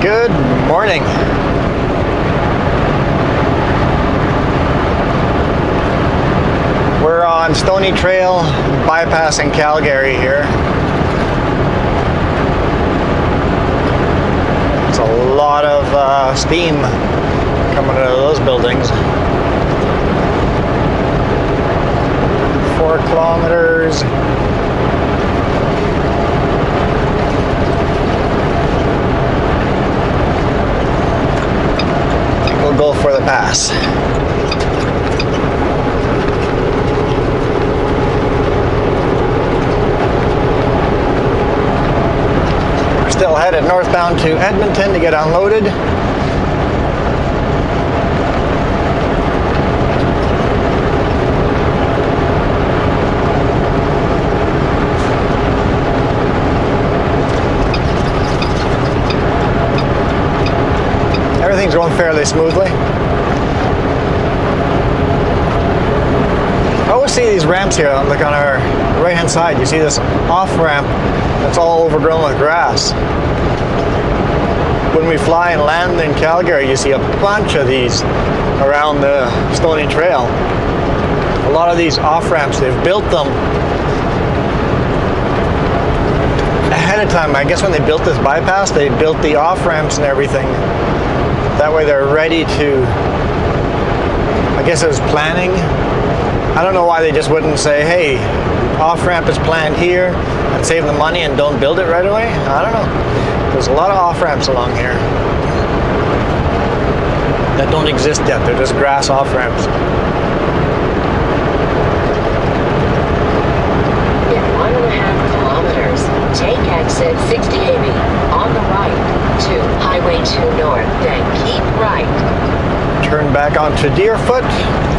Good morning. We're on Stony Trail, bypassing Calgary here. It's a lot of steam coming out of those buildings. 4 kilometers. We'll go for the pass. We're still headed northbound to Edmonton to get unloaded. Everything's going fairly smoothly. I always see these ramps here, like on our right hand side. You see this off ramp that's all overgrown with grass. When we fly and land in Calgary, you see a bunch of these around the Stony Trail. A lot of these off ramps, they've built them ahead of time. I guess when they built this bypass, they built the off ramps and everything. That way they're ready to, I guess it was planning. I don't know why they just wouldn't say, hey, off-ramp is planned here and save the money and don't build it right away. I don't know. There's a lot of off-ramps along here that don't exist yet. They're just grass off-ramps. In 1.5 kilometers, take exit 6080 on the right to Highway 2 North, then keep right. Turn back onto Deerfoot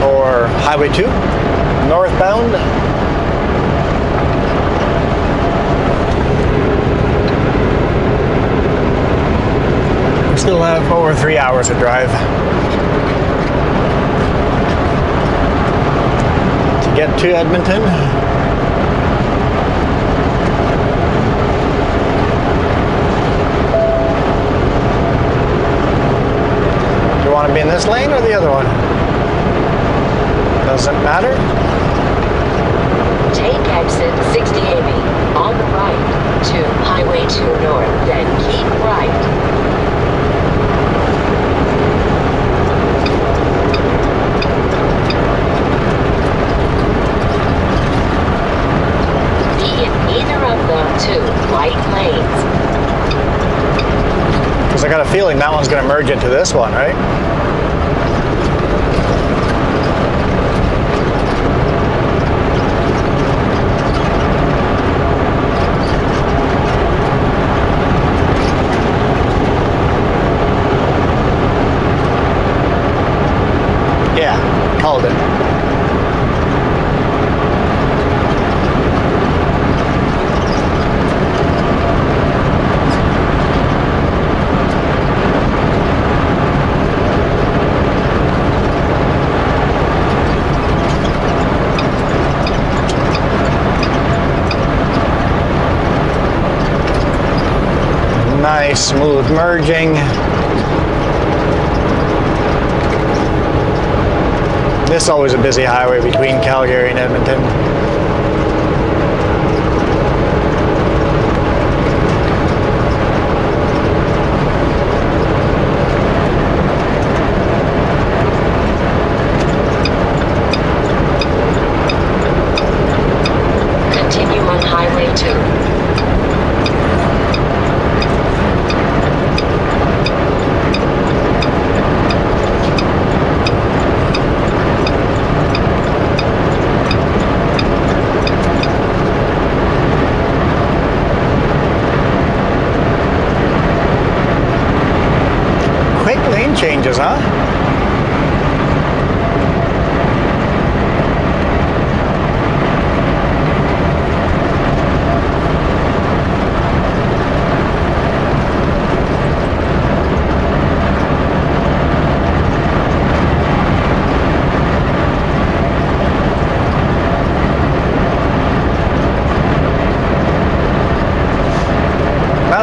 or Highway 2, northbound. We still have over 3 hours to drive to get to Edmonton. Want to be in this lane or the other one? Doesn't matter. Take exit 6080 on the right to Highway 2 North, then keep right. Be in either of the 2 white lanes. Because I got a feeling that one's going to merge into this one, right? Yeah, called it. Nice, smooth merging. This is always a busy highway between Calgary and Edmonton. Continue on Highway 2.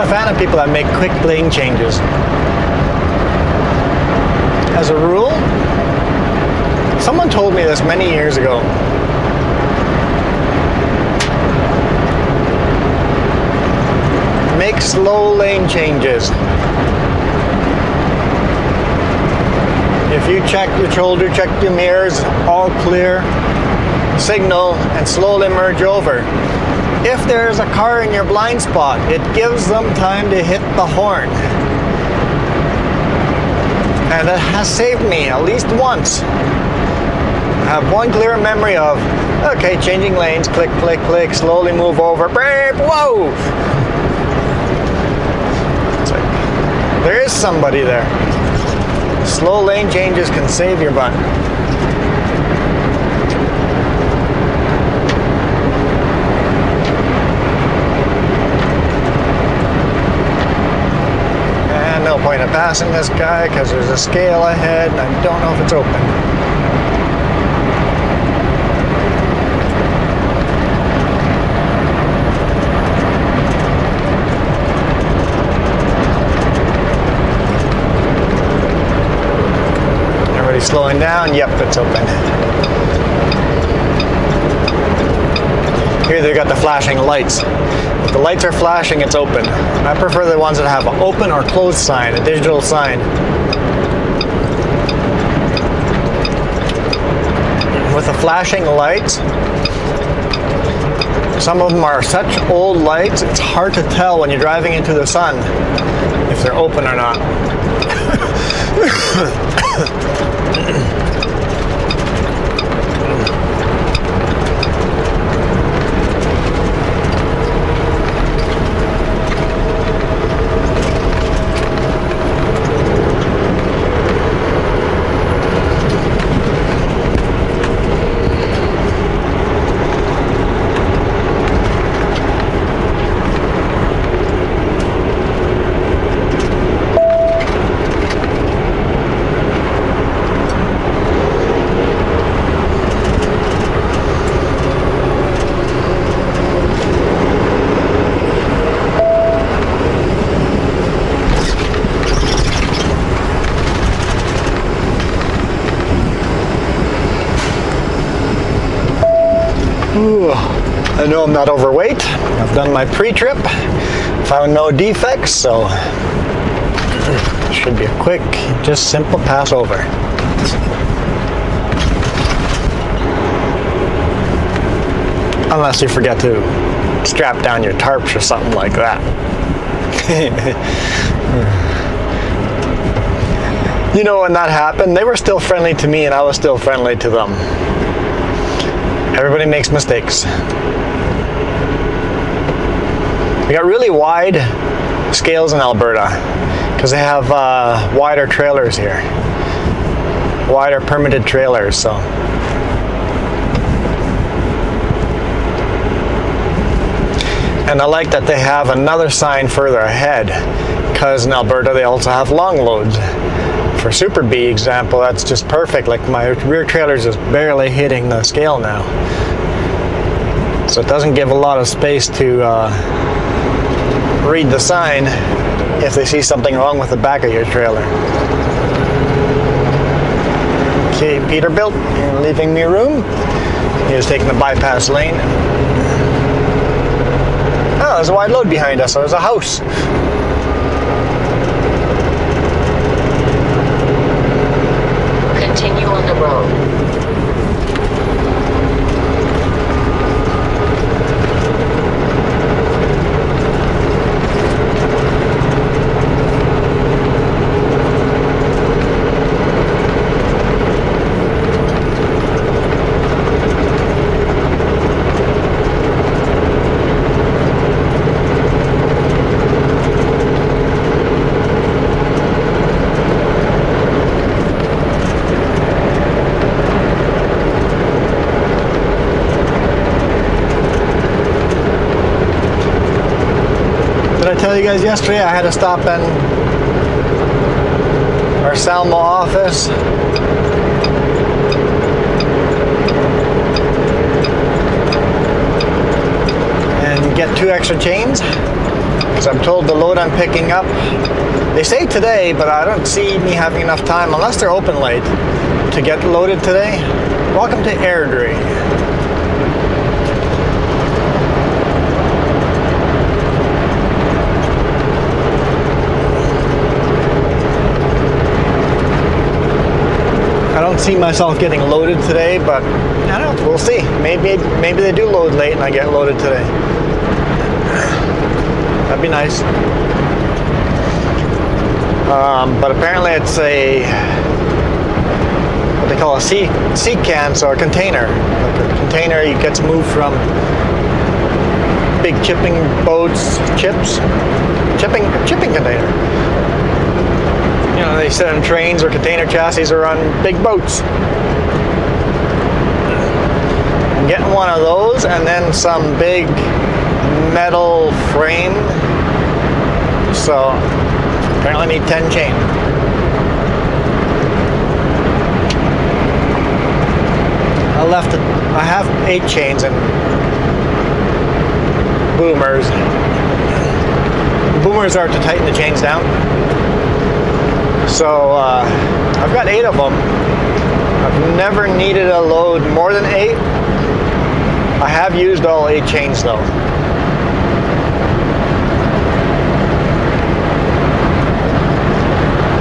fan of people that make quick lane changes. As a rule, someone told me this many years ago. Make slow lane changes. If you check your shoulder, check your mirrors, all clear, signal, and slowly merge over. If there's a car in your blind spot, it gives them time to hit the horn. And it has saved me at least once. I have one clear memory of, okay, changing lanes, click, click, click, slowly move over, brake, whoa! It's like, there is somebody there. Slow lane changes can save your butt. And no point in passing this guy because there's a scale ahead and I don't know if it's open. Slowing down, yep, it's open. Here they've got the flashing lights. If the lights are flashing, it's open. I prefer the ones that have an open or closed sign, a digital sign. With the flashing lights, some of them are such old lights, it's hard to tell when you're driving into the sun if they're open or not. I know I'm not overweight. I've done my pre-trip, found no defects, so it should be a quick, just simple pass over. Unless you forget to strap down your tarps or something like that. You know, when that happened, they were still friendly to me and I was still friendly to them. Everybody makes mistakes. We got really wide scales in Alberta because they have wider trailers here. Wider permitted trailers, so. And I like that they have another sign further ahead because in Alberta they also have long loads. For Super B example, that's just perfect. Like my rear trailer is just barely hitting the scale now. So it doesn't give a lot of space to read the sign if they see something wrong with the back of your trailer. Okay, Peterbilt, you're leaving me room. He was taking the bypass lane. Oh, there's a wide load behind us, so there's a house. Continue on the road. Did I tell you guys yesterday I had to stop in our Salmo office? And get 2 extra chains? So I'm told the load I'm picking up, they say today, but I don't see me having enough time unless they're open late to get loaded today. Welcome to Airdrie. I don't see myself getting loaded today, but I don't know, we'll see. Maybe they do load late and I get loaded today. That'd be nice. But apparently it's what they call a sea can, so a container. Like a container gets moved from big chipping boats, chipping container. You know, they sit on trains or container chassis or on big boats. I'm getting one of those and then some big metal frame. So apparently I need 10 chain. I have 8 chains and boomers. Boomers are to tighten the chains down. So I've got 8 of them. I've never needed a load more than 8. I have used all 8 chains though.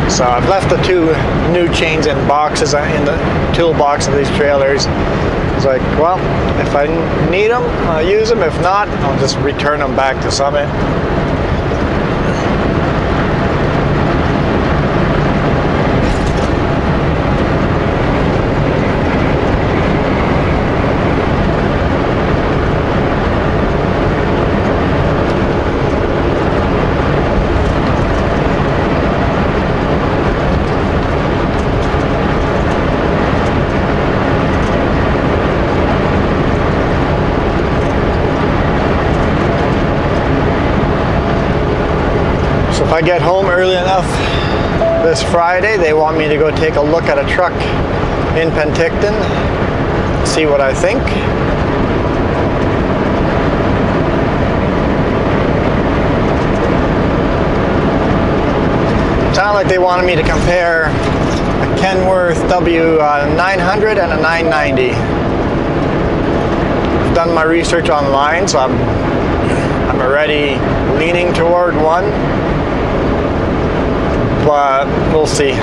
So I've left the 2 new chains in boxes in the toolbox of these trailers. It's like, well, if I need them, I'll use them. If not, I'll just return them back to Summit. If I get home early enough this Friday, they want me to go take a look at a truck in Penticton, see what I think. It sounded like they wanted me to compare a Kenworth W900 and a 990. I've done my research online, so I'm already leaning toward one. But we'll see.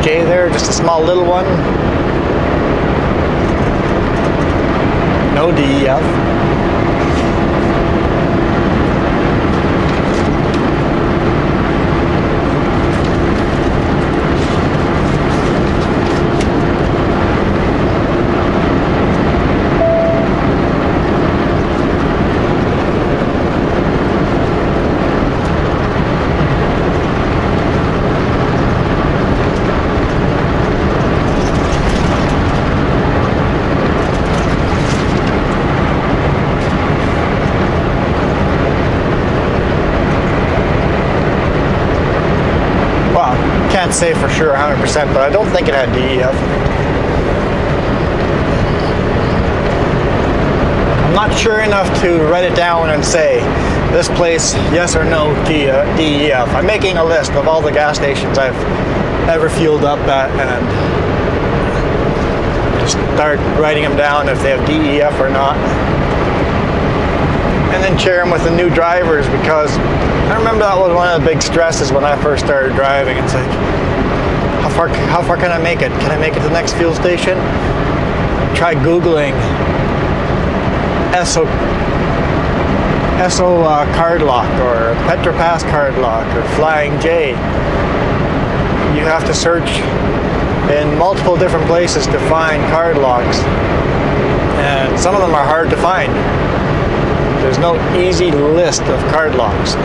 J there, just a small little one. No DEF. Can't say for sure 100%, but I don't think it had DEF. I'm not sure enough to write it down and say this place, yes or no DEF. I'm making a list of all the gas stations I've ever fueled up at and just start writing them down if they have DEF or not. And then share them with the new drivers, because I remember that was one of the big stresses when I first started driving. It's like, how far can I make it? Can I make it to the next fuel station? Try Googling Esso card lock or Petropass card lock or Flying J. You have to search in multiple different places to find card locks. And some of them are hard to find. There's no easy list of card locks.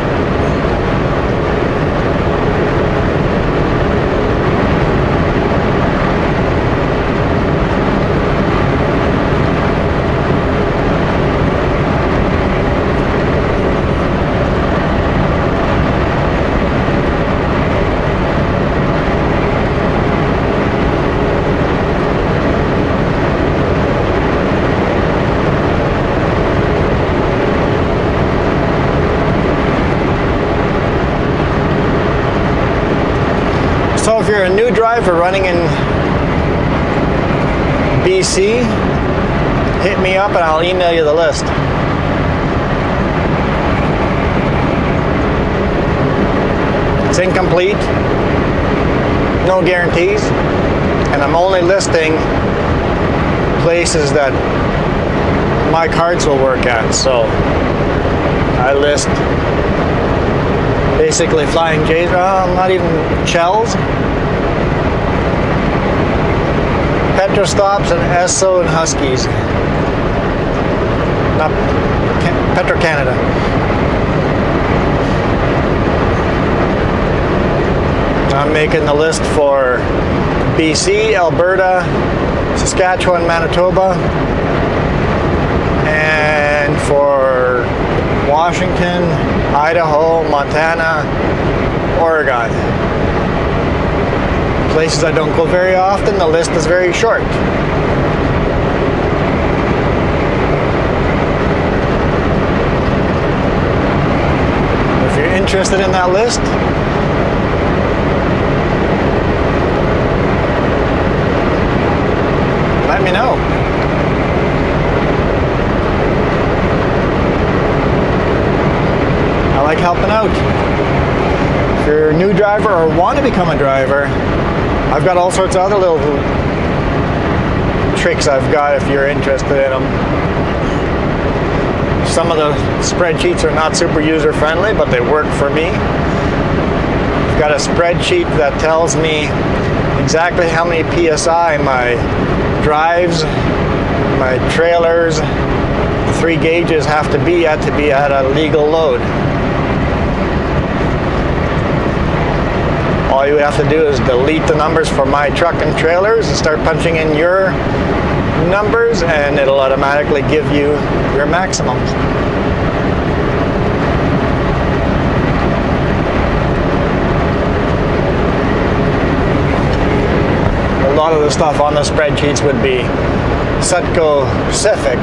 So if you're a new driver running in BC, hit me up and I'll email you the list. It's incomplete, no guarantees, and I'm only listing places that my cards will work at. So I list basically Flying J's, not even Shells, Petrostops, and Esso and Huskies. Not Petro-Canada. I'm making the list for BC, Alberta, Saskatchewan, Manitoba, and for Washington, Idaho, Montana, Oregon. Places I don't go very often, the list is very short. If you're interested in that list, let me know. I like helping out. If you're a new driver or want to become a driver, I've got all sorts of other little tricks I've got if you're interested in them. Some of the spreadsheets are not super user friendly, but they work for me. I've got a spreadsheet that tells me exactly how many PSI my drives, my trailers, the 3 gauges have to be at a legal load. All you have to do is delete the numbers for my truck and trailers and start punching in your numbers, and it'll automatically give you your maximums. A lot of the stuff on the spreadsheets would be Sutco specific.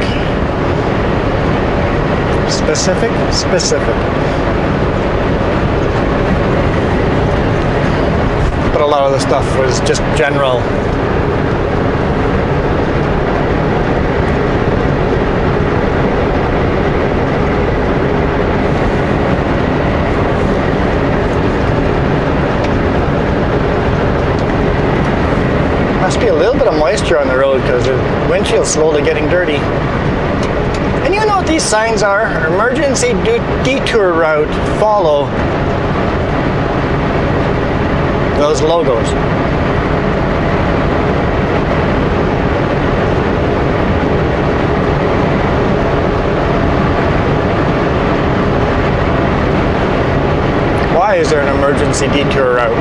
But a lot of the stuff was just general. Must be a little bit of moisture on the road because the windshield's slowly getting dirty. And you know what these signs are? Emergency detour route, follow those logos. Why is there an emergency detour route?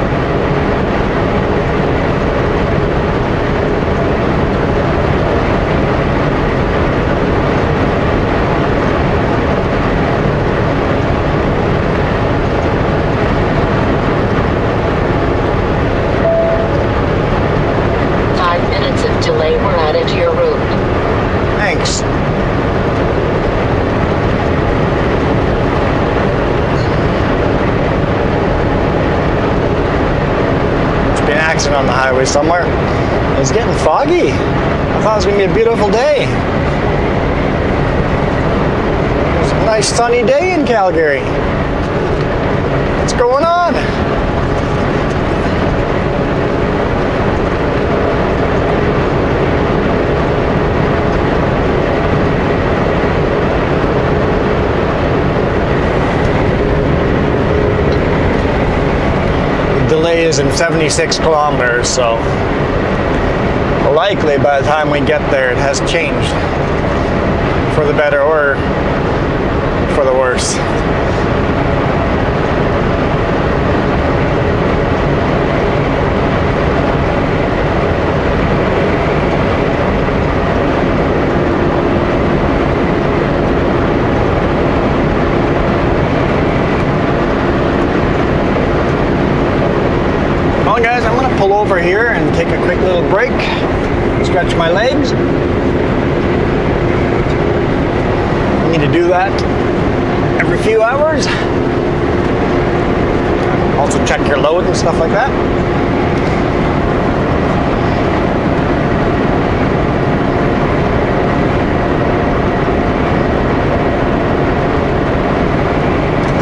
Delay, we're added to your route. Thanks. Must be an accident on the highway somewhere. It's getting foggy. I thought it was going to be a beautiful day. It's a nice sunny day in Calgary. What's going on? Delay is in 76 kilometers, so likely by the time we get there it has changed for the better or for the worse. Well guys, I'm going to pull over here and take a quick little break, stretch my legs. I need to do that every few hours. Also check your load and stuff like that.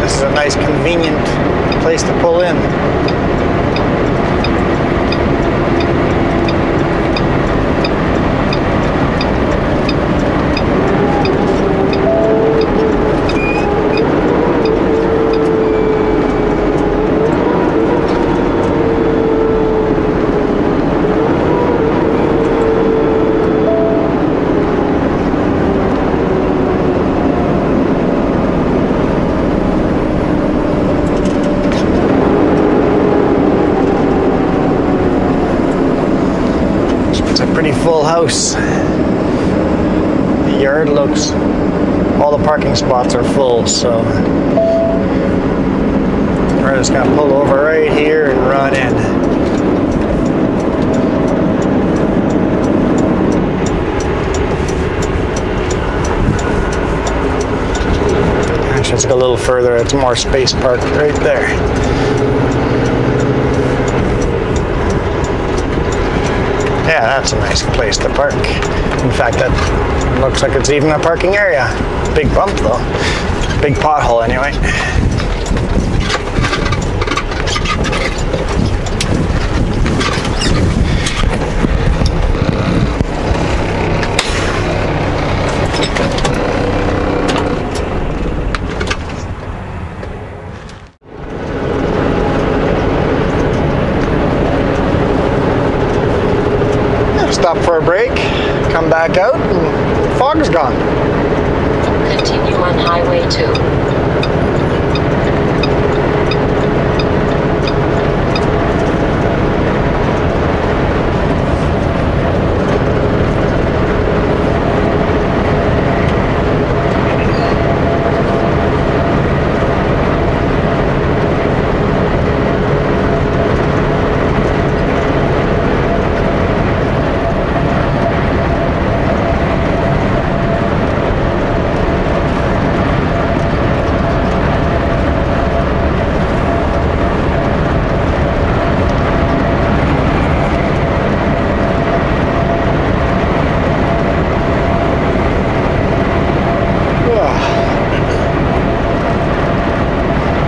This is a nice convenient place to pull in. Full house. The yard looks, all the parking spots are full, so we're just gonna pull over right here and run in. Actually, let's go a little further. It's more space parked right there. Yeah, that's a nice place to park. In fact, that looks like it's even a parking area. Big bump though. Big pothole anyway. Stop for a break, come back out, and fog is gone. Continue on Highway 2.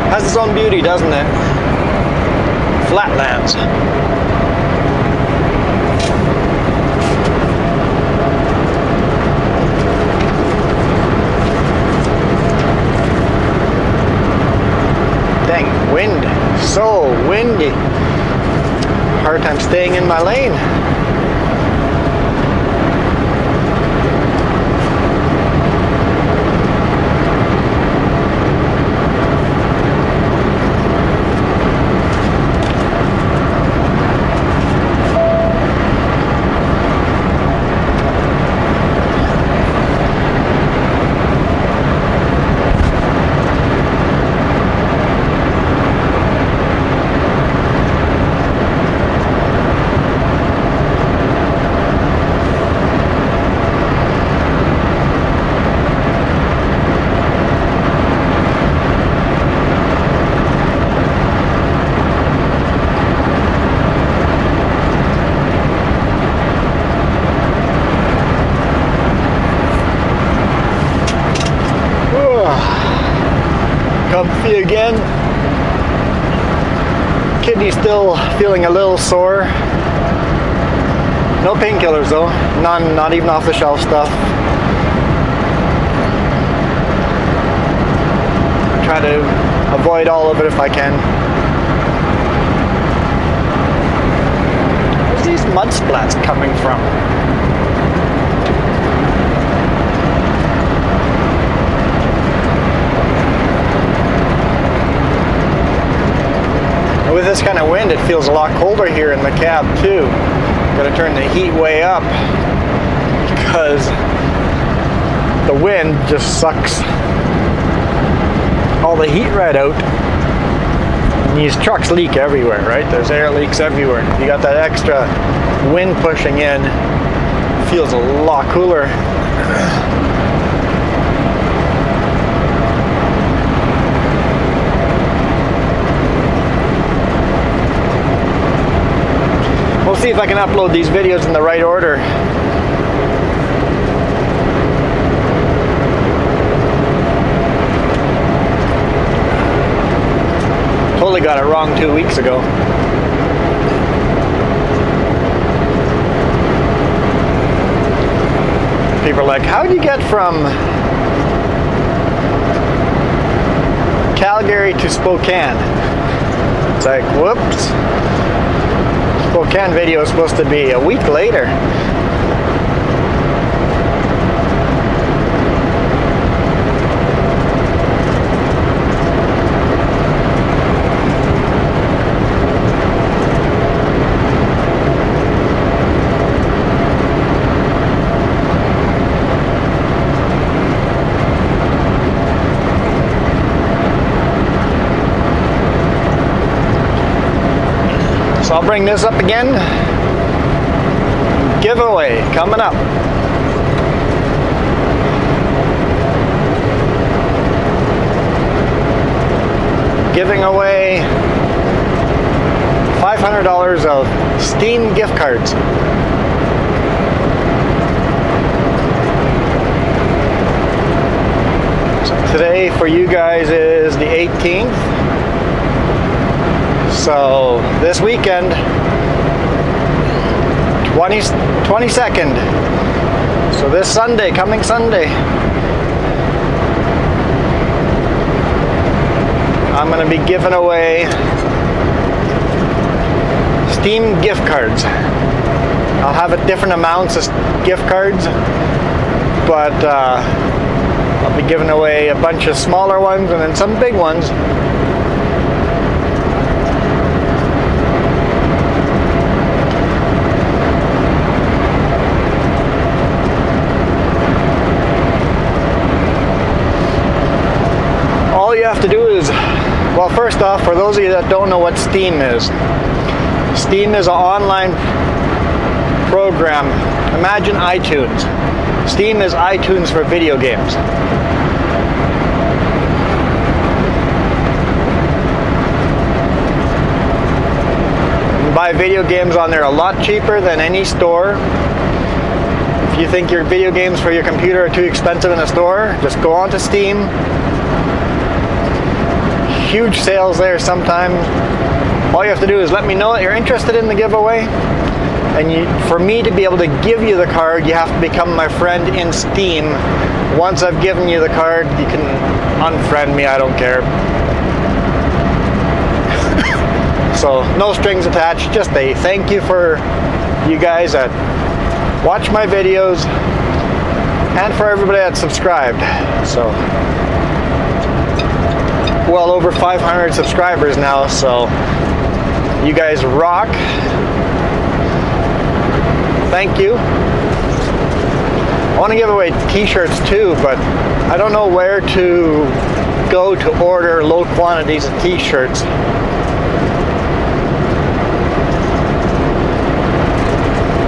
Has its own beauty, doesn't it? Flatlands. Dang, wind. So windy. Hard time staying in my lane. Comfy again. Kidney's still feeling a little sore. No painkillers though. None, not even off the shelf stuff. Try to avoid all of it if I can. There's these mud splats coming from? With this kind of wind, it feels a lot colder here in the cab too. Gotta turn the heat way up because the wind just sucks all the heat right out. And these trucks leak everywhere, right? There's air leaks everywhere. You got that extra wind pushing in. Feels a lot cooler. We'll see if I can upload these videos in the right order. Totally got it wrong 2 weeks ago. People are like, how'd you get from Calgary to Spokane? It's like, whoops. Spokane video is supposed to be a week later. So I'll bring this up again. Giveaway coming up. Giving away $500 of Steam gift cards. So today for you guys is the 18th. So this weekend, 22nd. So this Sunday, coming Sunday, I'm going to be giving away Steam gift cards. I'll have it different amounts of gift cards, but I'll be giving away a bunch of smaller ones and then some big ones. All you have to do is, well, first off, for those of you that don't know what Steam is, Steam is an online program. Imagine iTunes. Steam is iTunes for video games. You can buy video games on there a lot cheaper than any store. If you think your video games for your computer are too expensive in a store, just go on to Steam. Huge sales there sometimes. All you have to do is let me know that you're interested in the giveaway, and for me to be able to give you the card, you have to become my friend in Steam. Once I've given you the card, you can unfriend me, I don't care. So no strings attached, just a thank you for you guys that watch my videos and for everybody that subscribed. So well over 500 subscribers now, so you guys rock. Thank you. I want to give away t-shirts too, but I don't know where to go to order low quantities of t-shirts.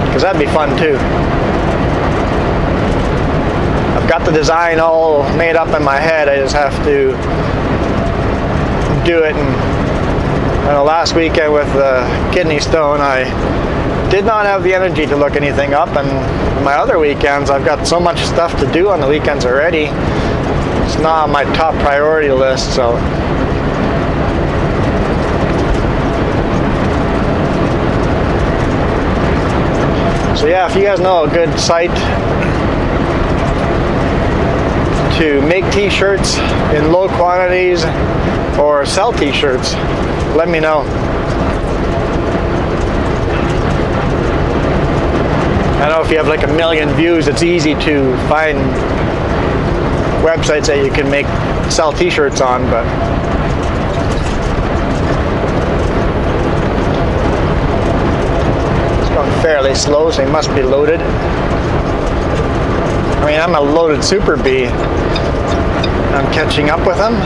Because that'd be fun too. I've got the design all made up in my head, I just have to do it. And last weekend with the kidney stone, I did not have the energy to look anything up, and my other weekends I've got so much stuff to do on the weekends already. It's not on my top priority list. So yeah, if you guys know a good site to make t-shirts in low quantities or sell t-shirts, let me know. know, if you have like 1 million views, it's easy to find websites that you can sell t-shirts on, but it's going fairly slow, so he must be loaded. I mean, I'm a loaded Super B. I'm catching up with him.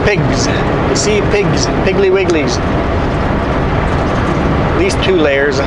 Pigs. You see pigs, piggly wigglies. At least 2 layers.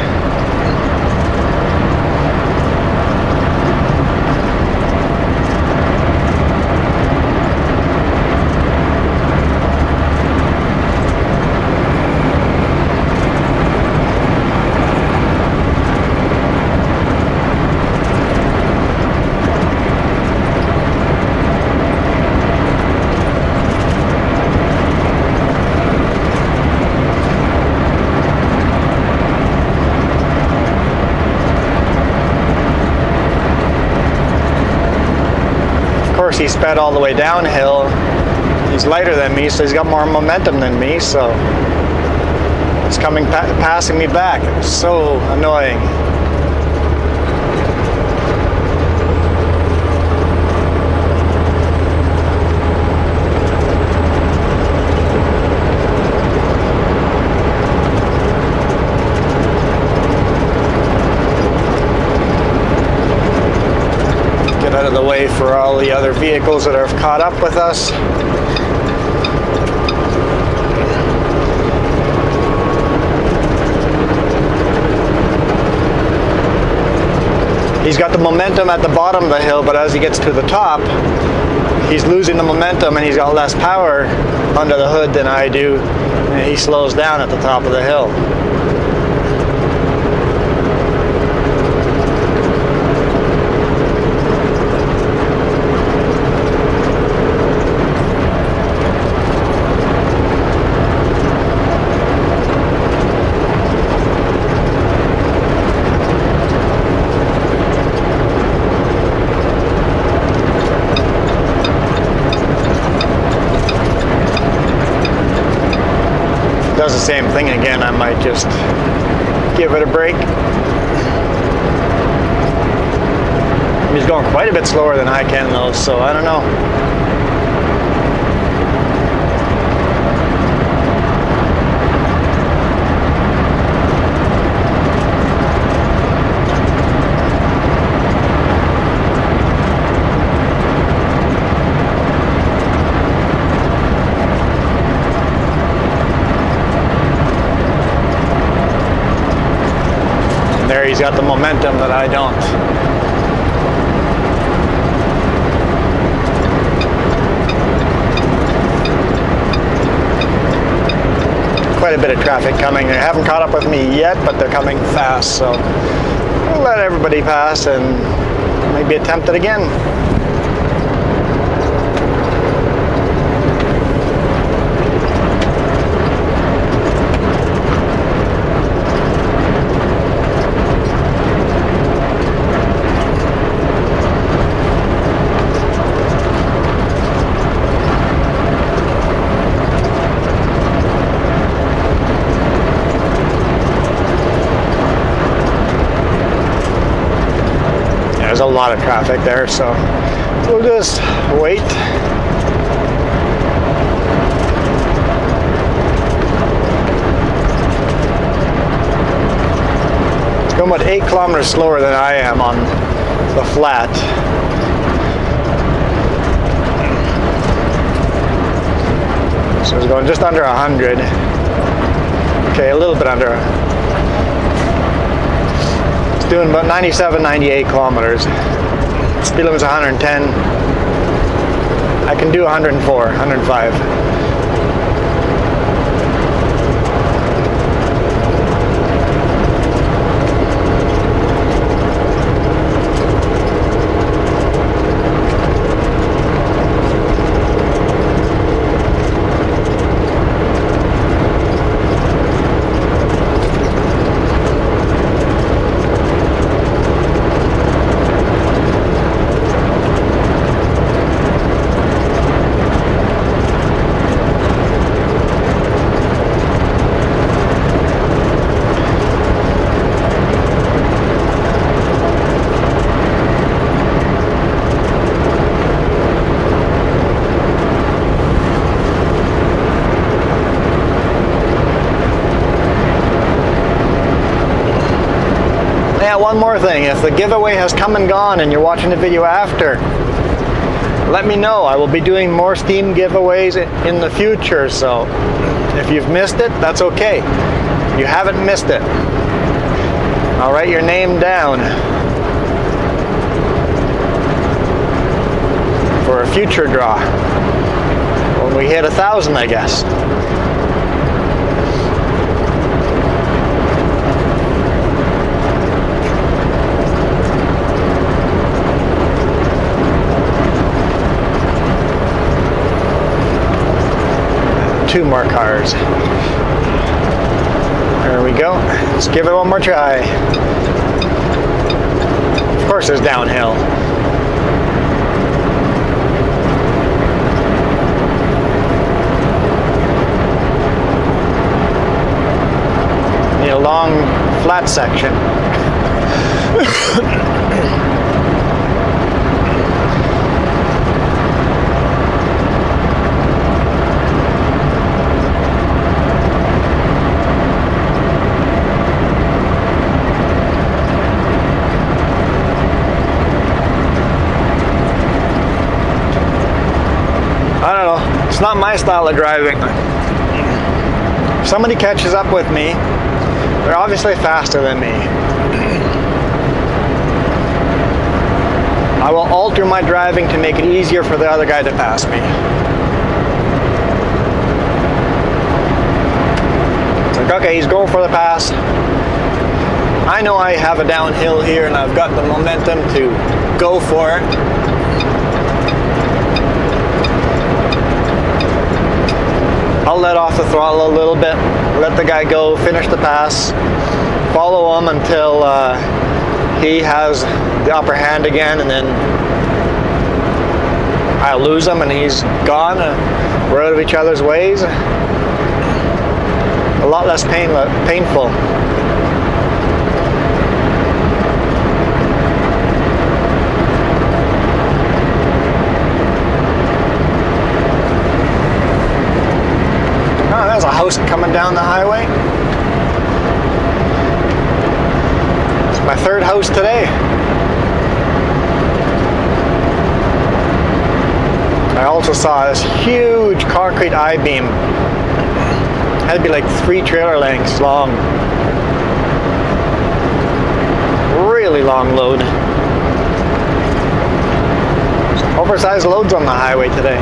He sped all the way downhill. He's lighter than me, so he's got more momentum than me, so he's coming passing me back. It was so annoying. Out of the way for all the other vehicles that have caught up with us. He's got the momentum at the bottom of the hill, but as he gets to the top, he's losing the momentum and he's got less power under the hood than I do, and he slows down at the top of the hill. Does the same thing again, I might just give it a break. He's going quite a bit slower than I can though, so I don't know. There he's got the momentum that I don't. Quite a bit of traffic coming. They haven't caught up with me yet, but they're coming fast, so we'll let everybody pass and maybe attempt it again. There's a lot of traffic there, so we'll just wait. It's going about 8 kilometers slower than I am on the flat. So it's going just under 100. Okay, a little bit under. Doing about 97, 98 kilometers. Speed limit's 110. I can do 104, 105. one more thing. If the giveaway has come and gone and you're watching the video after, let me know. I will be doing more Steam giveaways in the future, so if you've missed it, that's okay. You haven't missed it. I'll write your name down for a future draw when we hit 1,000, I guess. Two more cars. There we go. Let's give it one more try. Of course it's downhill. Need a long flat section. It's not my style of driving. If somebody catches up with me, they're obviously faster than me. I will alter my driving to make it easier for the other guy to pass me. It's like, okay, he's going for the pass. I know I have a downhill here and I've got the momentum to go for it. I'll let off the throttle a little bit, let the guy go, finish the pass, follow him until he has the upper hand again, and then I lose him and he's gone. We're out of each other's ways. A lot less painful. There's a house coming down the highway. It's my third house today. I also saw this huge concrete I-beam. Had to be like 3 trailer lengths long. Really long load. Oversized loads on the highway today.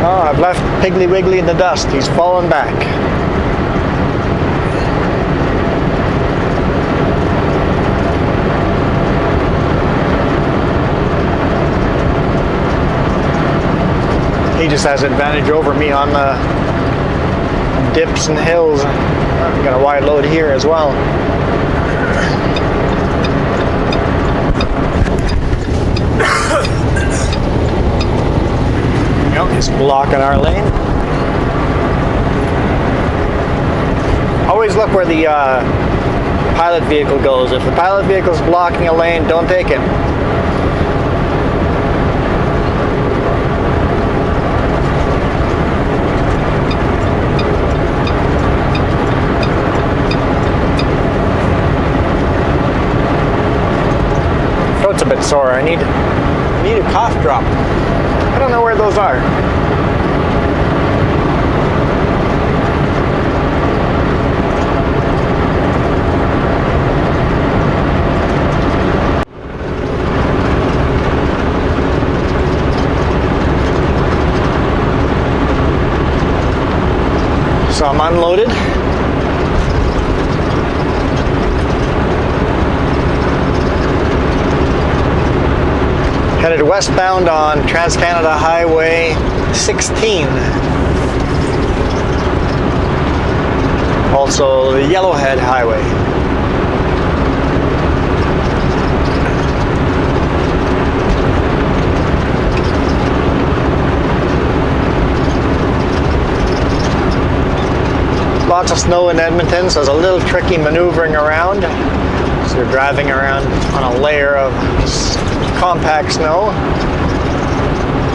I've left Piggly Wiggly in the dust. He's fallen back. He just has advantage over me on the dips and hills. I've got a wide load here as well. He's blocking our lane. Always look where the pilot vehicle goes. If the pilot vehicle is blocking a lane, don't take it. Throat's a bit sore. I need a cough drop. I don't know where those are. So I'm unloaded. Headed westbound on Trans-Canada Highway 16. Also the Yellowhead Highway. Lots of snow in Edmonton, so it's a little tricky maneuvering around. So you're driving around on a layer of compact snow.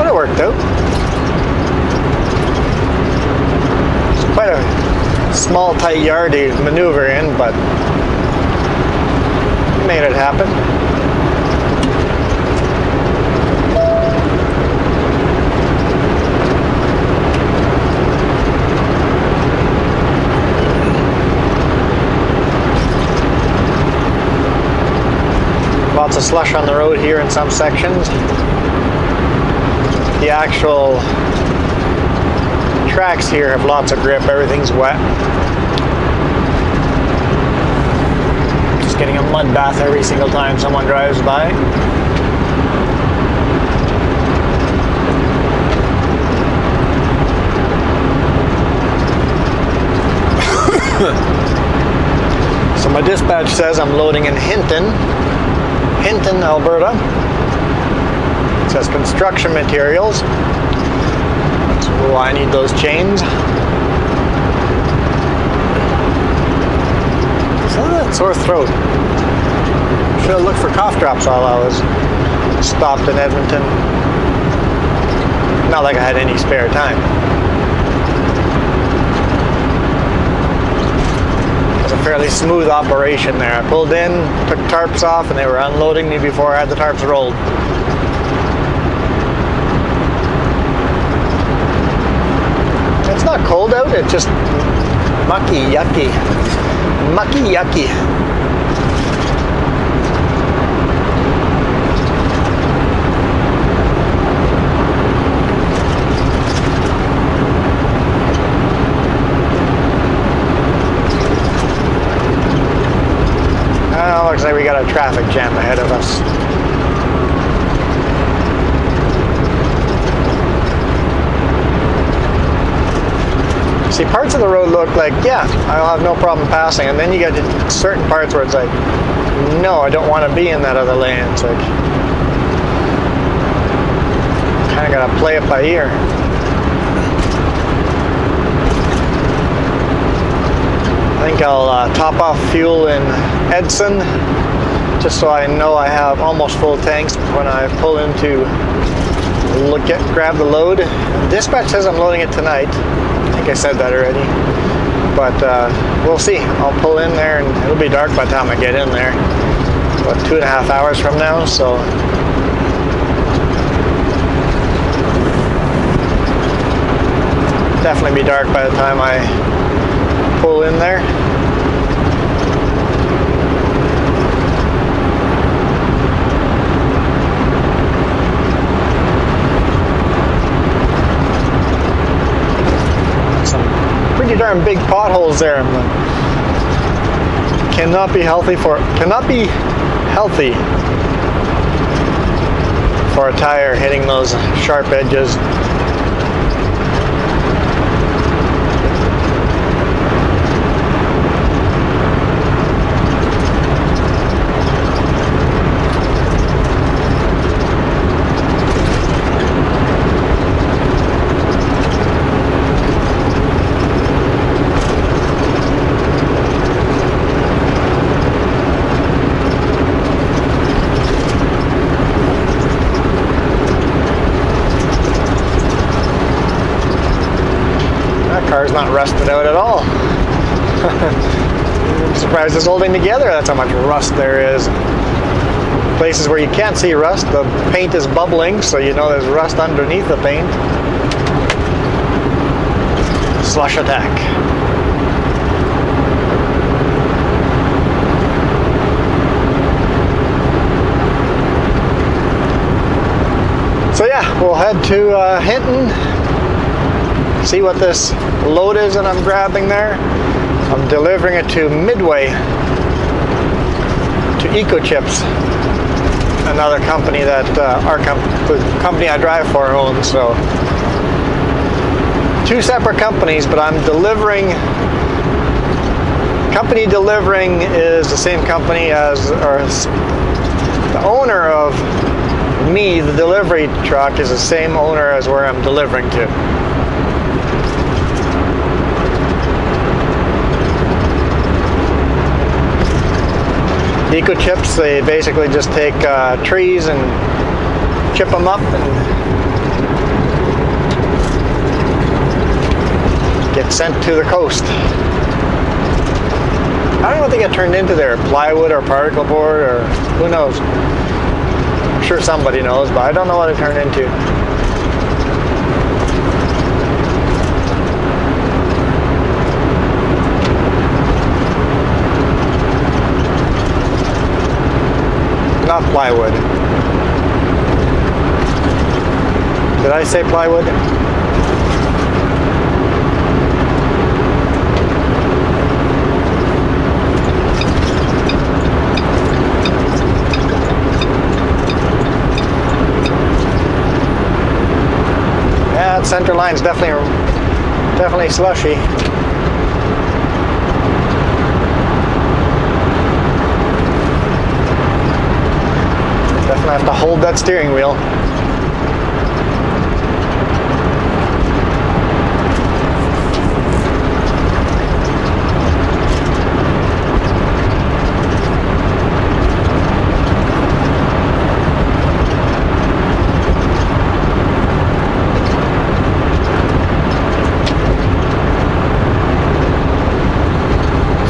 Kind of worked out. It's quite a small, tight yard to maneuver in, but made it happen. Lots of slush on the road here in some sections. The actual tracks here have lots of grip, everything's wet. Just getting a mud bath every single time someone drives by. So my dispatch says I'm loading in Hinton, Alberta. It says construction materials. So I need those chains. So that sore throat. Should have looked for cough drops while I was stopped in Edmonton. Not like I had any spare time. It was a fairly smooth operation there. I pulled in, took tarps off, and they were unloading me before I had the tarps rolled. It's not cold out, it's just mucky, yucky. Mucky, yucky. Looks like we got a traffic jam ahead of us. See, parts of the road look like, yeah, I'll have no problem passing, and then you get to certain parts where it's like, no, I don't want to be in that other lane. It's like, kind of got to play it by ear. I think I'll top off fuel in Edson, just so I know I have almost full tanks when I pull in to grab the load. Dispatch says I'm loading it tonight. I think I said that already, but we'll see. I'll pull in there and it'll be dark by the time I get in there. About 2.5 hours from now, so definitely be dark by the time I pull in there. Pretty darn big potholes there. Cannot be healthy for a tire hitting those sharp edges. Car's not rusted out at all. I'm surprised it's holding together. That's how much rust there is. Places where you can't see rust, the paint is bubbling, so you know there's rust underneath the paint. Slush attack. So yeah, we'll head to Hinton. See what this load is that I'm grabbing there. I'm delivering it to Midway, to EcoChips, another company that the company I drive for owns. So two separate companies, but I'm delivering. Company delivering is the same company as, or the owner of me, the delivery truck, is the same owner as where I'm delivering to. EcoChips, they basically just take trees and chip them up and get sent to the coast. I don't know what they get turned into there, plywood or particle board or who knows. I'm sure somebody knows, but I don't know what it turned into. Not plywood. Did I say plywood? Yeah, that center line's definitely slushy. Definitely have to hold that steering wheel.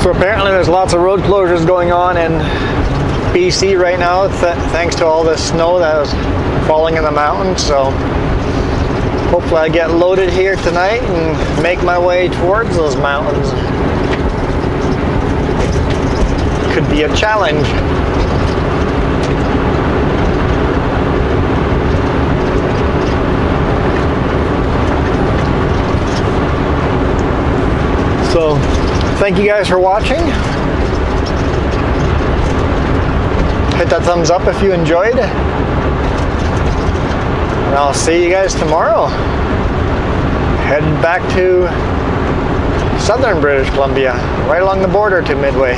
So apparently there's lots of road closures going on in BC right now, thanks to all the snow that was falling in the mountains. So hopefully I get loaded here tonight and make my way towards those mountains. Could be a challenge. So thank you guys for watching. Hit that thumbs up if you enjoyed. And I'll see you guys tomorrow. Heading back to southern British Columbia, right along the border to Midway.